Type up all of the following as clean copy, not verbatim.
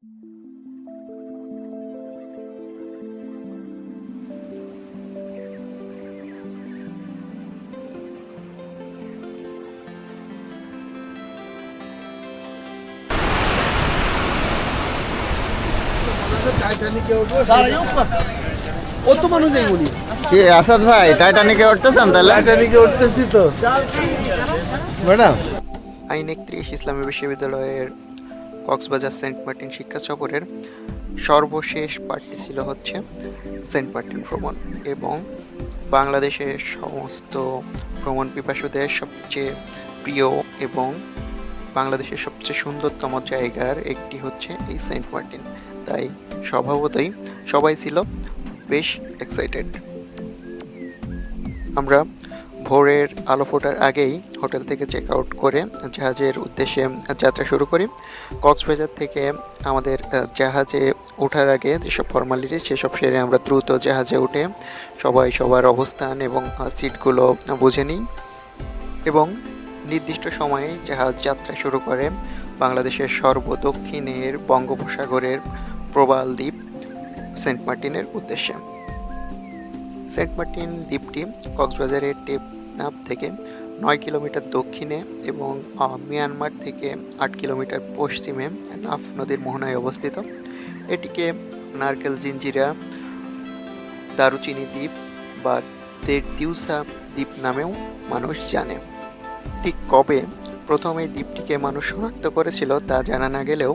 কত মানুষ এইগুলি কি আসাদ ভাই টাইটানিকে উঠতেছেন? তাহলে টাইটানিকে উঠতেছি তো ম্যাডাম। আইন ৩১ ইসলামী বিশ্ববিদ্যালয়ের কক্সবাজার সেন্ট মার্টিন শিক্ষা সফরের সর্বশেষ পার্টটি ছিল হচ্ছে সেন্ট মার্টিন ভ্রমণ, এবং বাংলাদেশের সমস্ত ভ্রমণ পিপাসুদের সবচেয়ে প্রিয় এবং বাংলাদেশের সবচেয়ে সুন্দরতম জায়গার একটি হচ্ছে এই সেন্ট মার্টিন। তাই স্বভাবতই সবাই ছিল বেশ এক্সাইটেড। আমরা ভোরের আলো ফোটার আগেই হোটেল থেকে চেক আউট করে জাহাজের উদ্দেশ্যে যাত্রা শুরু করি। কক্সবাজার থেকে আমাদের জাহাজে ওঠার আগে যেসব ফর্মালিটি সেসব সেরে আমরা দ্রুত জাহাজে উঠে সবাই সবার অবস্থান এবং সিটগুলো বুঝে নিই, এবং নির্দিষ্ট সময়ে জাহাজ যাত্রা শুরু করে বাংলাদেশের সর্বদক্ষিণের বঙ্গোপসাগরের প্রবাল দ্বীপ সেন্ট মার্টিনের উদ্দেশ্যে। সেন্ট মার্টিন দ্বীপটি কক্সবাজারের টেকনাফ থেকে 9 কিলোমিটার দক্ষিণে এবং মিয়ানমার থেকে 8 কিলোমিটার পশ্চিমে নাফ নদীর মোহনায় অবস্থিত। এটিকে নারকেল জিঞ্জিরা, দারুচিনি দ্বীপ বা দেড়দিউসা দ্বীপ নামেও মানুষ জানে। ঠিক কবে প্রথম এই দ্বীপটিকে মানুষ শনাক্ত করেছিল তা জানা না গেলেও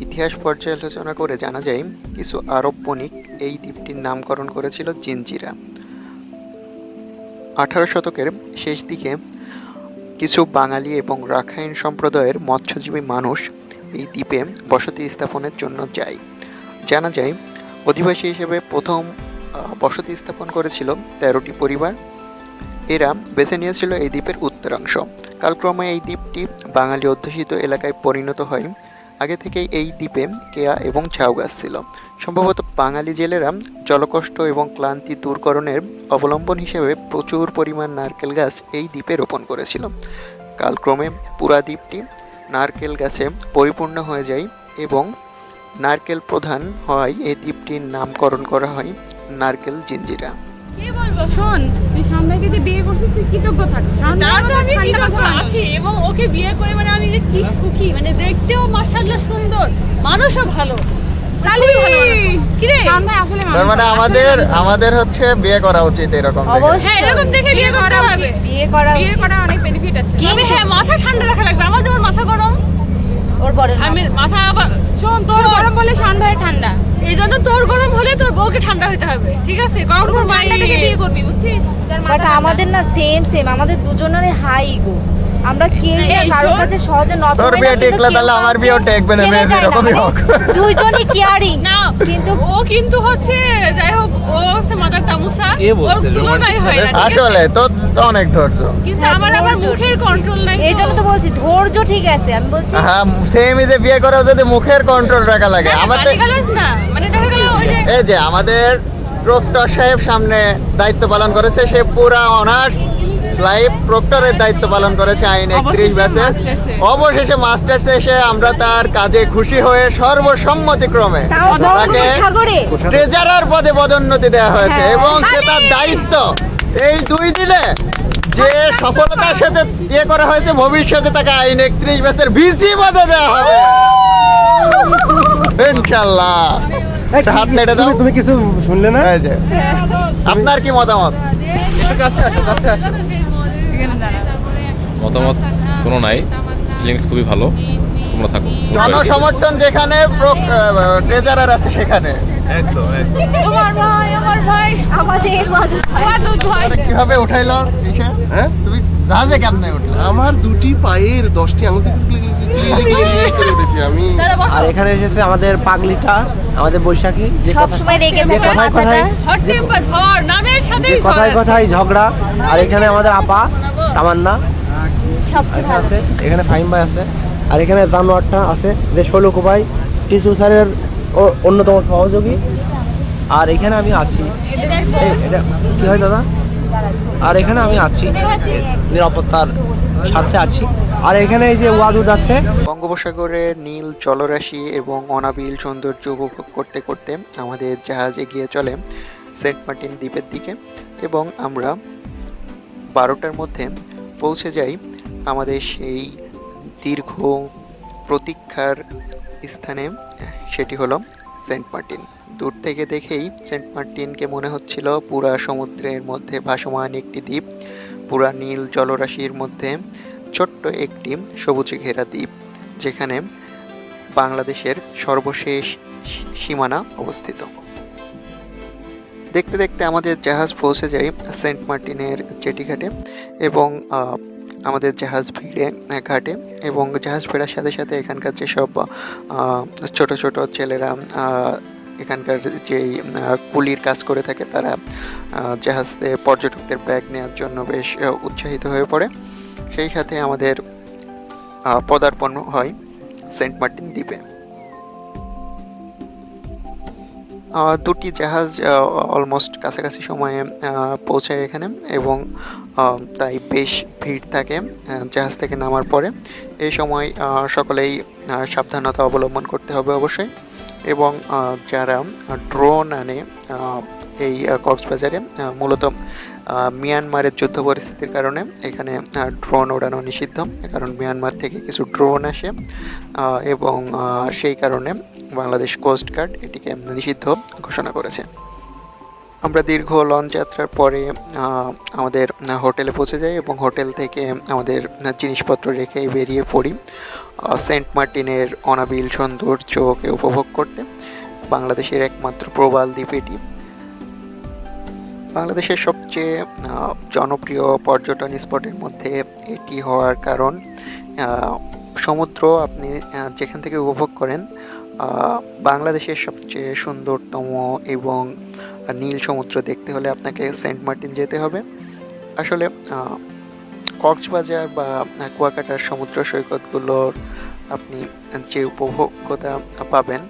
ইতিহাস পর্যালোচনা করে জানা যায় কিছু আরব বণিক এই দ্বীপটির নামকরণ করেছিল জিঞ্জিরা। 18 শতকের শেষ দিকে কিছু বাঙালি এবং রাখাইন সম্প্রদায়ের মৎস্যজীবী মানুষ এই দ্বীপে বসতি স্থাপনের জন্য যায়। জানা যায় অধিবাসী হিসেবে প্রথম বসতি স্থাপন করেছিল 13টি পরিবার। এরা বেছে নিয়েছিল এই দ্বীপের উত্তরাংশ। কালক্রমে এই দ্বীপটি বাঙালি অধ্যুষিত এলাকায় পরিণত হয়। আগে থেকেই এই দ্বীপে কেয়া এবং ঝাউ গাছ ছিল। সম্ভবত বাঙালি জেলেরা জলকষ্ট এবং ক্লান্তি দূরকরণের অবলম্বন হিসেবে প্রচুর পরিমাণ নারকেল গাছ এই দ্বীপে রোপণ করেছিল। কালক্রমে পুরা দ্বীপটি নারকেল গাছে পরিপূর্ণ হয়ে যায় এবং নারকেল প্রধান হওয়ায় এই দ্বীপটির নামকরণ করা হয় নারকেল জিঞ্জিরা। কি বলবো শোন, তুই সামনেকে যে বিয়ে করছিস তুই কৃতজ্ঞ থাকিস। তারা তো আমি কৃতজ্ঞ আছি, এবং ওকে বিয়ে করে মানে আমি যে কি সুখী, মানে দেখতেও মাশাআল্লাহ সুন্দর, মানুষও ভালো। মানে আমাদের হচ্ছে বিয়ে করা উচিত এরকম। হ্যাঁ, এরকম দেখে বিয়ে করা হবে। বিয়ে করা অনেক বেনিফিট আছে। হ্যাঁ, মাথা ঠান্ডা রাখা লাগবে। আমার যেমন মাথা গরম, ওর বড় আমি মাথা আবার শোন, তোর গরম বলে শানভাই ঠান্ডা, এই জন্য তোর গরম হলে তোর বউকে ঠান্ডা হতে হবে, ঠিক আছে? গরম করে মাইন্ডটাকে বিয়ে করবি, বুঝছিস? বাট আমাদের না সেম আমাদের দুজনেরই হাই ইগো। আমরা কেউ কারোর কাছে সহজে নত হই না। তোর বিয়ে টিকলে তাহলে আমার বিয়েও টিকবে না, মেয়ে এরকমই হোক। দুইজনই কেয়ারিং না, কিন্তু হচ্ছে যাই হোক, ও হচ্ছে মাদার তামুসা, ওর তুলনাই হয় না। আসলে তো অনেক ধৈর্য, কিন্তু আমার আবার মুখের কন্ট্রোল নাই। এইজন্য তো বলছি ধৈর্য ঠিক আছে। আমি বলছি হ্যাঁ, সেমই যে বিয়ে করা যদি মুখের কন্ট্রোল রাখা লাগে। আমাদের না, মানে দেখা গেল ওই যে এই যে আমাদের প্রক্টর সাহেব সামনে দায়িত্ব পালন করেছে, সে পুরা অনার্স লাইফ প্রক্টরের দায়িত্ব পালন করেছে আইন 31 ব্যাচে। অবশেষে মাস্টার্স এসে আমরা তার কাজে খুশি হয়ে সর্বসম্মতিক্রমে তাকে ট্রেজারার পদে পদোন্নতি দেওয়া হয়েছে, এবং সে তার দায়িত্ব এই 2 দিনে যে সফলতার সাথে ইয়ে করা হয়েছে, ভবিষ্যতে তাকে আইন 31 ব্যাচের ভিসি পদে দেওয়া হবে ইনশাআল্লাহ। হাত নেড়ে দাও। তুমি কিছু শুনলে না? আপনার কি মতামত? মতামত কোনো নাই, ফিলিংস খুবই ভালো, তোমরা থাকো। জনসমর্থন যেখানে ট্রেজারার আছে সেখানে আমার ভাই আমাদের ভাই কিভাবে উঠাইলো? হ্যাঁ, তুমি জাহাজে কেমনে উঠলে? আমার দুটি পায়ের 10টি আঙুল করে উঠেছি আমি। আর এখানে এসেছে আমাদের পাগলিটা, আমাদের বৈশাখী, যে সবসময় রেগে থাকে কথায় হট টেম্পার ঝড় নামের সাথেই কথায় ঝগড়া। আর এখানে আমাদের আপা তামান্না সবচেয়ে ভালো আছে, এখানে ফাহিম ভাই আছে, আর এখানে জানোয়ারটা আছে যে শোলক ভাই টিসু স্যারের অন্যতম সহযোগী। আর এখানে আমি আছি, এটা কি হয় দাদা? আর এখানে আমি আছি নিরাপত্তার স্বার্থে আছি। আর এখানে এই যে ওয়াদুদ আছে। বঙ্গোপসাগরের নীল জলরাশি এবং অনাবিল সৌন্দর্য উপভোগ করতে করতে আমাদের জাহাজ এগিয়ে চলে সেন্ট মার্টিন দ্বীপের দিকে এবং আমরা 12টার মধ্যে পৌঁছে যাই আমাদের সেই দীর্ঘ প্রতীক্ষার স্থানে। সেটি হলো সেন্ট মার্টিন। দূর থেকে দেখেই সেন্ট মার্টিনকে মনে হচ্ছিল পুরা সমুদ্রের মধ্যে ভাসমান একটি দ্বীপ, পুরা নীল জলরাশির মধ্যে ছোট্ট একটি সবুজে ঘেরা দ্বীপ, যেখানে বাংলাদেশের সর্বশেষ সীমানা অবস্থিত। দেখতে দেখতে আমাদের জাহাজ পৌঁছে যায় সেন্ট মার্টিনের জেটি ঘাটে এবং আমাদের জাহাজ ভিড়ে ঘাটে এবং জাহাজ ফেরার সাথে সাথে এখানকার যেসব ছোট ছোট ছেলেরা এখানকার যেই কুলির কাজ করে থাকে তারা জাহাজে পর্যটকদের ব্যাগ নেওয়ার জন্য বেশ উৎসাহিত হয়ে পড়ে। সেই সাথে আমাদের পদার্পণ হয় সেন্ট মার্টিন দ্বীপে। দুটি জাহাজ অলমোস্ট কাছাকাছি সময়ে পৌঁছায় এখানে এবং তাই বেশ ভিড় থাকে জাহাজ থেকে নামার পরে। এই সময় সকলেই সাবধানতা অবলম্বন করতে হবে অবশ্যই। এবং যারা ড্রোন আনে এই কক্সবাজারে, মূলত মিয়ানমারের যুদ্ধ পরিস্থিতির কারণে এখানে ড্রোন ওড়ানো নিষিদ্ধ, কারণ মিয়ানমার থেকে কিছু ড্রোন আসে এবং সেই কারণে বাংলাদেশ কোস্ট গার্ড এটিকে নিষিদ্ধ ঘোষণা করেছে। আমরা দীর্ঘ লঞ্চ যাত্রার পরে আমাদের হোটেলে পৌঁছে যাই এবং হোটেল থেকে আমাদের জিনিসপত্র রেখে বেরিয়ে পড়ি সেন্ট মার্টিনের অনাবিল সৌন্দর্যকে উপভোগ করতে। বাংলাদেশের একমাত্র প্রবাল দ্বীপ এটি। বাংলাদেশের সবচেয়ে জনপ্রিয় পর্যটন স্পটের মধ্যে এটি হওয়ার কারণ সমুদ্র আপনি যেখান থেকে উপভোগ করেন, বাংলাদেশের সবচেয়ে সুন্দরতম এবং নীল সমুদ্র দেখতে হলে আপনাকে সেন্ট মার্টিন যেতে হবে। আসলে কক্সবাজার বা কুয়াকাটার সমুদ্র সৈকতগুলোর আপনি যে উপভোগ্যতা পাবেন,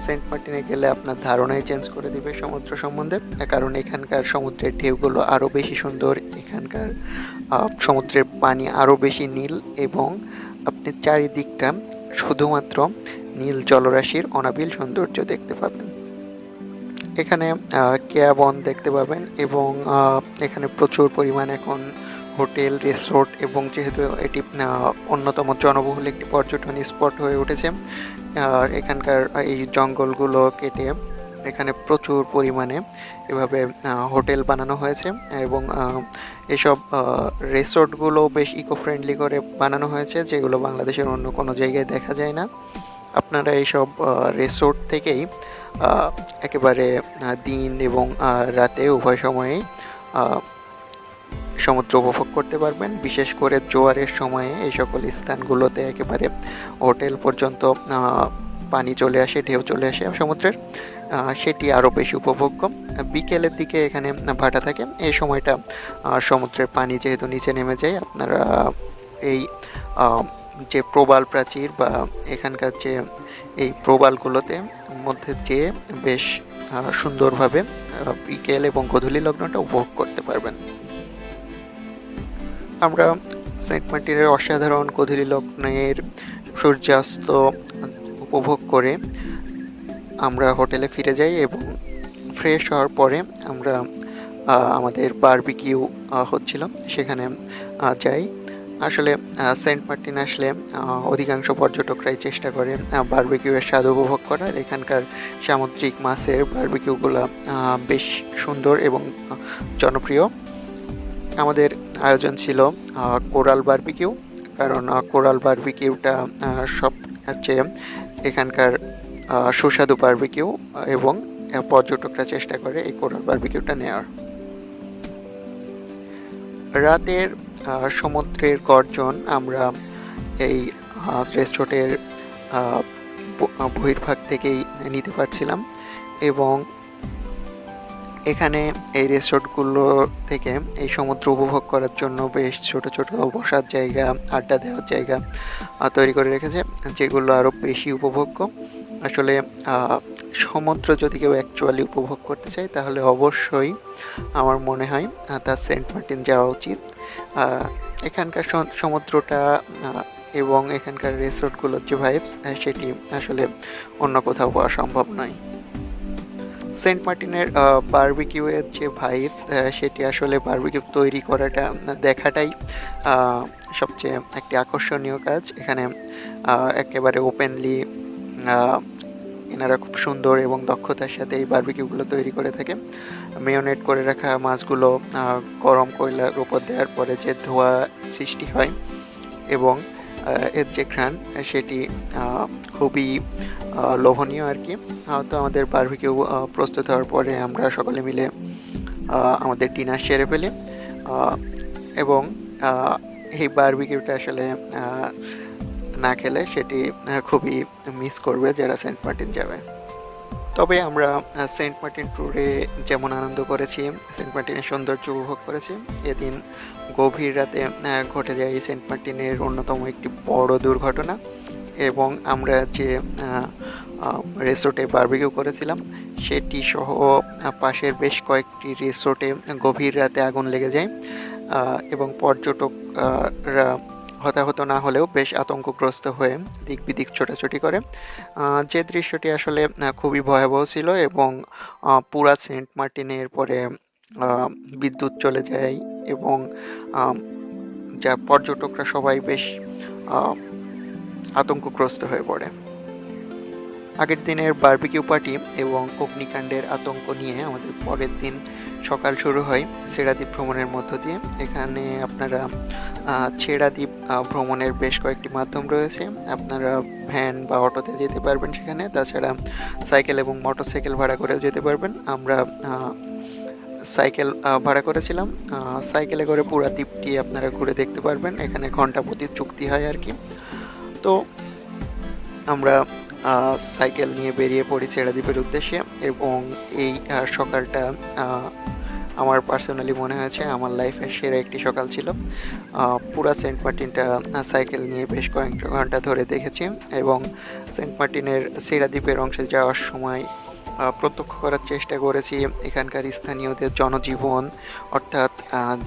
সেন্ট মার্টিনে গেলে আপনার ধারণাই চেঞ্জ করে দেবে সমুদ্র সম্বন্ধে, কারণ এখানকার সমুদ্রের ঢেউগুলো আরও বেশি সুন্দর, এখানকার সমুদ্রের পানি আরও বেশি নীল এবং আপনি চারিদিকটা শুধুমাত্র নীল জলরাশির অনাবিল সৌন্দর্য দেখতে পাবেন। এখানে কেয়া বন দেখতে পাবেন এবং এখানে প্রচুর পরিমাণ এখন হোটেল, রিসোর্ট এবং যেহেতু এটি অন্যতম জনবহুল একটি পর্যটন স্পট হয়ে উঠেছে, আর এখানকার এই জঙ্গলগুলো কেটে এখানে প্রচুর পরিমাণে এভাবে হোটেল বানানো হয়েছে এবং এসব রিসোর্টগুলো বেশ ইকো ফ্রেন্ডলি করে বানানো হয়েছে, যেগুলো বাংলাদেশের অন্য কোনো জায়গায় দেখা যায় না। আপনারা এইসব রিসোর্ট থেকেই একেবারে দিন এবং রাতে উভয় সময়েই সমুদ্র উপভোগ করতে পারবেন। বিশেষ করে জোয়ারের সময়ে এই সকল স্থানগুলোতে একেবারে হোটেল পর্যন্ত পানি চলে আসে, ঢেউ চলে আসে সমুদ্রের, সেটি আরও বেশি উপভোগ্য। বিকেলের দিকে এখানে ভাটা থাকে, এই সময়টা সমুদ্রের পানি যেহেতু নিচে নেমে যায়, আপনারা এই যে প্রবাল প্রাচীর বা এখানকার যে এই প্রবালগুলোতে মধ্যে যেয়ে বেশ সুন্দরভাবে বিকেল এবং গোধূলি লগ্নটা উপভোগ করতে পারবেন। আমরা সেন্ট মার্টিনের অসাধারণ গোধূলি লগ্নের সূর্যাস্ত উপভোগ করে আমরা হোটেলে ফিরে যাই এবং ফ্রেশ হওয়ার পরে আমরা আমাদের বারবিকিউ হচ্ছিল সেখানে যাই। আসলে সেন্ট মার্টিন আসলে অধিকাংশ পর্যটকরাই চেষ্টা করে বারবিকিউয়ের স্বাদ উপভোগ করার। এখানকার সামুদ্রিক মাছের বারবিকিউগুলো বেশ সুন্দর এবং জনপ্রিয়। আমাদের আয়োজন ছিল কোরাল বারবিকিউ, কারণ কোরাল বারবিকিউটা সব হচ্ছে এখানকার সুস্বাদু বারবিকিউ এবং পর্যটকরা চেষ্টা করে এই কোরাল বারবিকিউটা নেওয়ার। রাতের সমুদ্রের গর্জন আমরা এই রেস্টুরেন্টের বহির্ভাগ থেকেই নিতে পারছিলাম এবং এখানে এই রিসোর্টগুলো থেকে এই সমুদ্র উপভোগ করার জন্য বেশ ছোট ছোট বসার জায়গা, আড্ডা দেওয়ার জায়গা তৈরি করে রেখেছে, যেগুলো আরও বেশি উপভোগ্য। আসলে সমুদ্র যদি কেউ অ্যাকচুয়ালি উপভোগ করতে চায় তাহলে অবশ্যই আমার মনে হয় তার সেন্ট মার্টিন যাওয়া উচিত। এখানকার সমুদ্রটা এবং এখানকার রিসোর্টগুলোর যে ভাইবস সেটি আসলে অন্য কোথাও পাওয়া সম্ভব নয়। সেন্ট মার্টিনের বারবিকিউয়ের যে ভাইবস সেটি আসলে বারবিকিউ তৈরি করাটা দেখাটাই সবচেয়ে একটি আকর্ষণীয় কাজ। এখানে একেবারে ওপেনলি এনারা খুব সুন্দর এবং দক্ষতার সাথে এই বারবিকিউগুলো তৈরি করে থাকে। মেরিনেট করে রাখা মাছগুলো গরম কয়লার উপর দেওয়ার পরে যে ধোঁয়া সৃষ্টি হয় এবং এর যে ঘ্রাণ সেটি খুবই লোভনীয় আর কি। তো আমাদের বারবিকিউ প্রস্তুত হওয়ার পরে আমরা সকলে মিলে আমাদের ডিনার সেরে ফেলি এবং এই বারবিকিউটা আসলে না খেলে সেটি খুবই মিস করবে যারা সেন্ট মার্টিন যাবে। তবে আমরা সেন্ট মার্টিন ট্যুরে যেমন আনন্দ করেছি, সেন্ট মার্টিনের সৌন্দর্য উপভোগ করেছি, এদিন গভীর রাতে ঘটে যায় সেন্ট মার্টিনের অন্যতম একটি বড় দুর্ঘটনা। এবং আমরা যে রিসোর্টে বারবিকিউ করেছিলাম সেটি সহ পাশের বেশ কয়েকটি রিসোর্টে গভীর রাতে আগুন লেগে যায় এবং পর্যটকরা হতাহত না হলেও বেশ আতঙ্কগ্রস্ত হয়ে দিক বিদিক ছোটাছুটি করে। যে দৃশ্যটি আসলে খুবই ভয়াবহ ছিল এবং পুরা সেন্ট মার্টিনের পরে বিদ্যুৎ চলে যায় এবং যা পর্যটকরা সবাই বেশ আতঙ্কগ্রস্ত হয়ে পড়ে। আগের দিনের বারবিকিউ পার্টি এবং অগ্নিকাণ্ডের আতঙ্ক নিয়ে আমাদের পরের দিন সকাল শুরু হয় ছেড়াদ্বীপ ভ্রমণের মধ্য দিয়ে। এখানে আপনারা ছেড়াদ্বীপ ভ্রমণের বেশ কয়েকটি মাধ্যম রয়েছে। আপনারা ভ্যান বা অটোতে যেতে পারবেন সেখানে, তাছাড়া সাইকেল এবং মোটরসাইকেল ভাড়া করে যেতে পারবেন। আমরা সাইকেল ভাড়া করেছিলাম। সাইকেলে করে পুরো দ্বীপটি আপনারা ঘুরে দেখতে পারবেন। এখানে ঘন্টা প্রতি চুক্তি হয় আর কি। তো আমরা সাইকেল নিয়ে বেরিয়ে পড়ি ছেড়াদ্বীপের উদ্দেশ্যে এবং এই সকালটা আমার পার্সোনালি মনে হয়েছে আমার লাইফের সেরা একটি সকাল ছিল। পুরা সেন্ট মার্টিনটা সাইকেল নিয়ে বেশ কয়েক ঘন্টা ধরে দেখেছি এবং সেন্ট মার্টিনের ছেড়াদ্বীপের অংশে যাওয়ার সময় প্রত্যক্ষ করার চেষ্টা করেছি এখানকার স্থানীয়দের জনজীবন, অর্থাৎ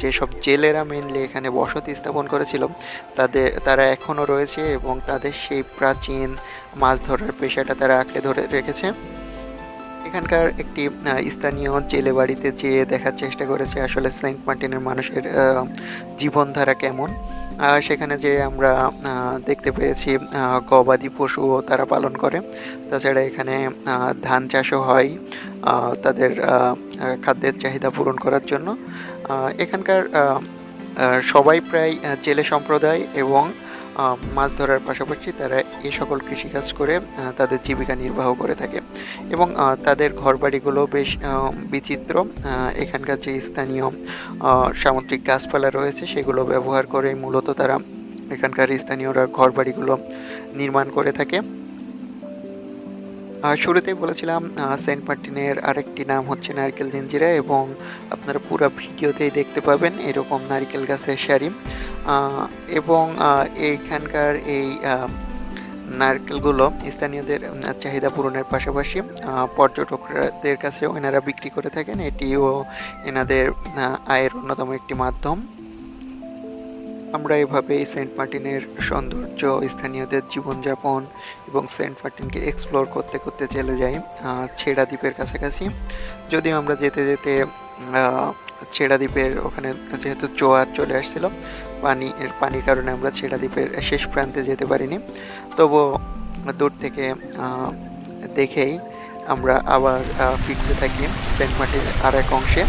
যেসব জেলেরা মেনলি এখানে বসতি স্থাপন করেছিল তারা এখনও রয়েছে এবং তাদের সেই প্রাচীন মাছ ধরার পেশাটা তারা আঁকড়ে ধরে রেখেছে। এখানকার একটি স্থানীয় জেলে বাড়িতে যেয়ে দেখার চেষ্টা করেছে আসলে সেন্ট মার্টিনের মানুষের জীবনধারা কেমন। সেখানে যে আমরা দেখতে পেয়েছি গবাদি পশুও তারা পালন করে, তাছাড়া এখানে ধান চাষও হয় তাদের খাদ্যের চাহিদা পূরণ করার জন্য। এখানকার সবাই প্রায় জেলে সম্প্রদায় এবং মাছ ধরার পাশাপাশি তারা এই সকল কৃষিকাজ করে তাদের জীবিকা নির্বাহ করে থাকে এবং তাদের ঘরবাড়িগুলো বেশ বিচিত্র। এখানকার যে স্থানীয় সামুদ্রিক গাছপালা রয়েছে সেগুলো ব্যবহার করে মূলত তারা এখানকার স্থানীয়রা ঘরবাড়িগুলো নির্মাণ করে থাকে। শুরুতেই বলেছিলাম সেন্ট মার্টিনের আরেকটি নাম হচ্ছে নারকেল জিঞ্জিরা এবং আপনারা পুরো ভিডিওতেই দেখতে পাবেন এরকম নারকেল গাছের সারি এবং এইখানকার এই নারকেলগুলো স্থানীয়দের চাহিদা পূরণের পাশাপাশি পর্যটকদের কাছেও এনারা বিক্রি করে থাকেন। এটিও এনাদের আয়ের অন্যতম একটি মাধ্যম। আমরা এভাবেই সেন্ট মার্টিনের সৌন্দর্য, স্থানীয়দের জীবনযাপন এবং সেন্ট মার্টিনকে এক্সপ্লোর করতে করতে চলে যাই ছেড়াদ্বীপের কাছাকাছি। যদিও আমরা যেতে যেতে ছেড়াদ্বীপের ওখানে যেহেতু জোয়ার চলে আসছিল, পানির কারণে আমরা ছেড়াদ্বীপের শেষ প্রান্তে যেতে পারিনি। তবুও দূর থেকে দেখেই আমরা আবার ফিরতে থাকি সেন্ট মার্টিনের আর এক অংশে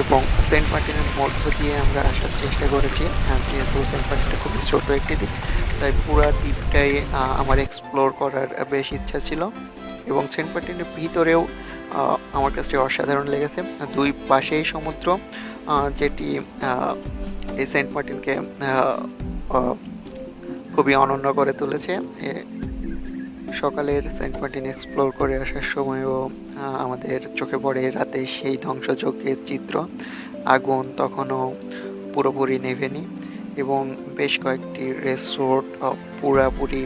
এবং সেন্ট মার্টিনের মধ্য দিয়ে আমরা আসার চেষ্টা করেছি। যেহেতু সেন্ট মার্টিনটা খুবই ছোটো একটি দ্বীপ, তাই পুরো দ্বীপটাই আমার এক্সপ্লোর করার বেশ ইচ্ছা ছিল এবং সেন্ট মার্টিনের ভিতরেও আমার কাছে অসাধারণ লেগেছে। দুই পাশেই সমুদ্র, যেটি এই সেন্ট মার্টিনকে খুবই অনন্য করে তুলেছে। সকালের সেন্ট মার্টিন এক্সপ্লোর করে আসার সময়ও আমাদের চোখে পড়ে রাতে সেই ধ্বংসযজ্ঞের চিত্র। আগুন তখনও পুরোপুরি নেভেনি এবং বেশ কয়েকটি রিসোর্ট পুরাপুরি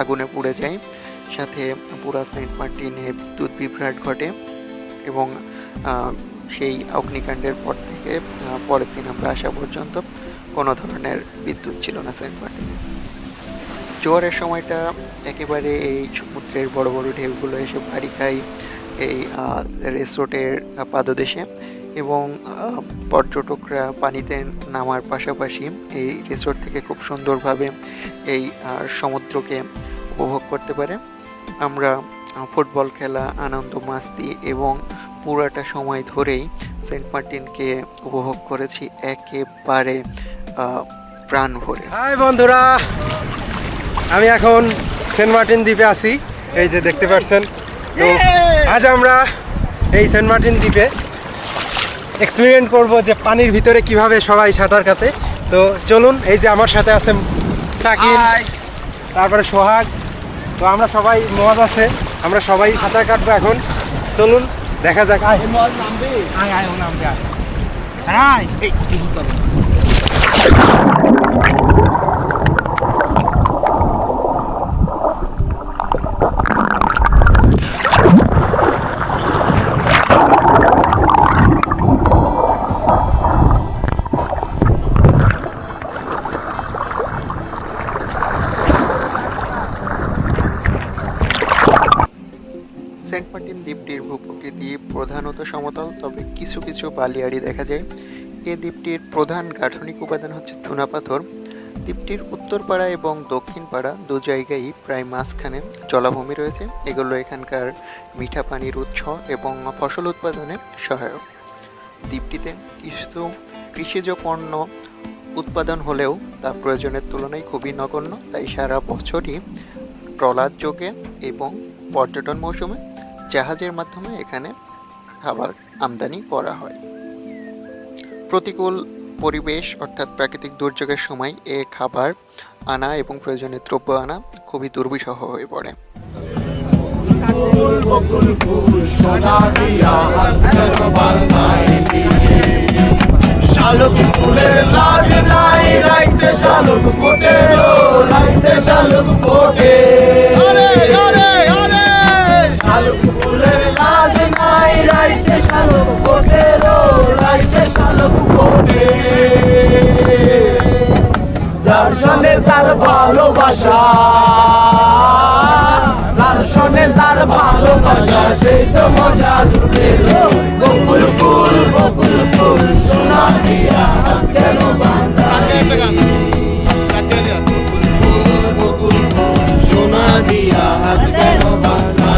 আগুনে পুড়ে যায়, সাথে পুরা সেন্ট মার্টিনে বিদ্যুৎ বিভ্রাট ঘটে এবং সেই অগ্নিকাণ্ডের পর থেকে পরের দিন আমরা আসা পর্যন্ত কোনো ধরনের বিদ্যুৎ ছিল না সেন্ট মার্টিনে। জোয়ারের সময়টা একেবারে এই সমুদ্রের বড় বড় ঢেউগুলো এসে বাড়ি খায় এই রিসোর্টের পাদদেশে, এবং পর্যটকরা পানিতে নামার পাশাপাশি এই রিসোর্ট থেকে খুব সুন্দরভাবে এই সমুদ্রকে উপভোগ করতে পারে। আমরা ফুটবল খেলা, আনন্দ মাস্তি এবং পুরাটা সময় ধরেই সেন্ট মার্টিনকে উপভোগ করেছি একেবারে প্রাণ ভরে। হাই বন্ধুরা, আমি এখন সেন্ট মার্টিন দ্বীপে আছি, এই যে দেখতে পাচ্ছেন। তো আজ আমরা এই সেন্ট মার্টিন দ্বীপে এক্সপেরিমেন্ট করব যে পানির ভিতরে কিভাবে সবাই সাঁতার কাটে। তো চলুন, এই যে আমার সাথে আছে সাকিব, তারপরে সোহাগ। তো আমরা সবাই মদ আছে, আমরা সবাই সাঁতার কাটবো এখন। চলুন দেখা যাক। আয় আয় আয় ও নামবে আয় আয় এই কিছু চলো। সেন্ট মার্টিন দ্বীপটির ভূপ্রকৃতি প্রধানত সমতল, তবে কিছু কিছু বালিয়াড়ি দেখা যায়। এই দ্বীপটির প্রধান গাঠনিক উপাদান হচ্ছে চুনাপাথর। দ্বীপটির উত্তর পাড়া এবং দক্ষিণ পাড়া দু জায়গায় প্রায় মাঝখানে জলাভূমি রয়েছে। এগুলো এখানকার মিঠা পানির উৎস এবং ফসল উৎপাদনে সহায়ক। দ্বীপটিতে কিছু কৃষিজ পণ্য উৎপাদন হলেও তা প্রয়োজনের তুলনায় খুবই নগণ্য, তাই সারা বছরই ট্রলার যোগে এবং পর্যটন মৌসুমে জাহাজের মাধ্যমে এখানে খাবার আমদানি করা হয়। প্রতিকূল পরিবেশ অর্থাৎ প্রাকৃতিক দুর্যোগের সময় এ খাবার আনা এবং প্রয়োজনীয় দ্রব্য আনা খুবই দুর্বিষহ হয়ে পড়ে। শালুক ফুলের লাজ নাই, রাইতে শালুক ফোটে, রাইতে শালুক ফোটে। শালুক ফুলের লাজ নাই, রাইতে শালুক ফোটে, রাইতে শালুক ফোটে। যার সনে যার ভালোবাসা, যার সনে যার ভালোবাসা, সেই তো মজা লুটে। বকুল ফুল, বকুল ফুল, সোনা দিয়া হাত কেন বাঁধা? বকুল ফুল, বকুল ফুল, সোনা দিয়া হাত কেন বাঁধা?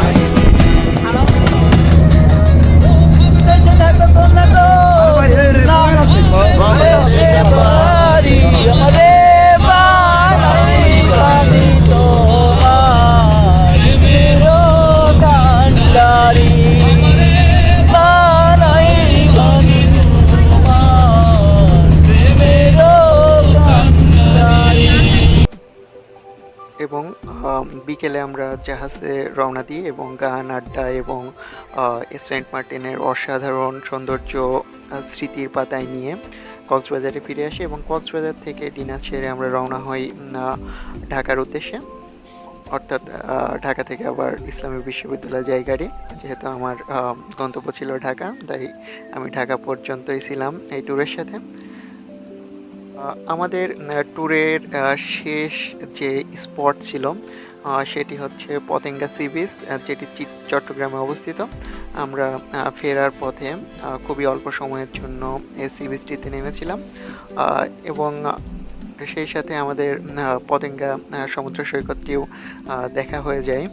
এবং বিকেলে আমরা জাহাজে রওনা দিই এবং গান, আড্ডা এবং সেন্ট মার্টিনের অসাধারণ সৌন্দর্য স্মৃতির পাতায় নিয়ে কক্সবাজারে ফিরে আসি এবং কক্সবাজার থেকে ডিনার সেরে আমরা রওনা হই ঢাকার উদ্দেশ্যে। অর্থাৎ ঢাকা থেকে আবার ইসলামী বিশ্ববিদ্যালয় যাই গাড়ি। যেহেতু আমার গন্তব্য ছিল ঢাকা, তাই আমি ঢাকা পর্যন্তই ছিলাম এই ট্যুরের সাথে। আমাদের ট্যুরের শেষ যে স্পট ছিল সেটি হচ্ছে পতেঙ্গা সি বিচ, যেটি চট্টগ্রামে অবস্থিত। আমরা ফেরার পথে খুবই অল্প সময়ের জন্য এই সি বিচটিতে নেমেছিলাম এবং সেই সাথে আমাদের পতেঙ্গা সমুদ্র সৈকতটিও দেখা হয়ে যায়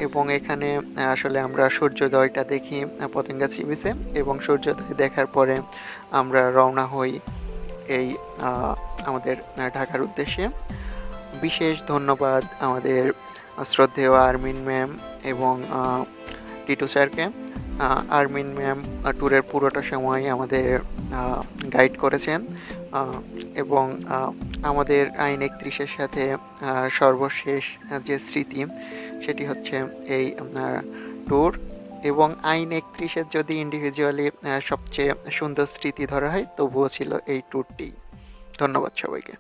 এবং এখানে আসলে আমরা সূর্যোদয়টা দেখি পতেঙ্গা সি বিচে এবং সূর্যোদয় দেখার পরে আমরা রওনা হই এই আমাদের ঢাকার উদ্দেশ্যে। বিশেষ ধন্যবাদ আমাদের শ্রদ্ধেয় আরমিন ম্যাম এবং টিটু স্যারকে। আরমিন ম্যাম ট্যুরের পুরোটা সময় আমাদের গাইড করেছেন এবং আমাদের আইন 31-এর সাথে সর্বশেষ যে স্মৃতি সেটি হচ্ছে এই ট্যুর। এবং আইন 31-এর যদি ইন্ডিভিজুয়ালি সবচেয়ে সুন্দর স্মৃতি ধরা হয় তবুও ছিল এই ট্যুরটি। ধন্যবাদ সবাইকে।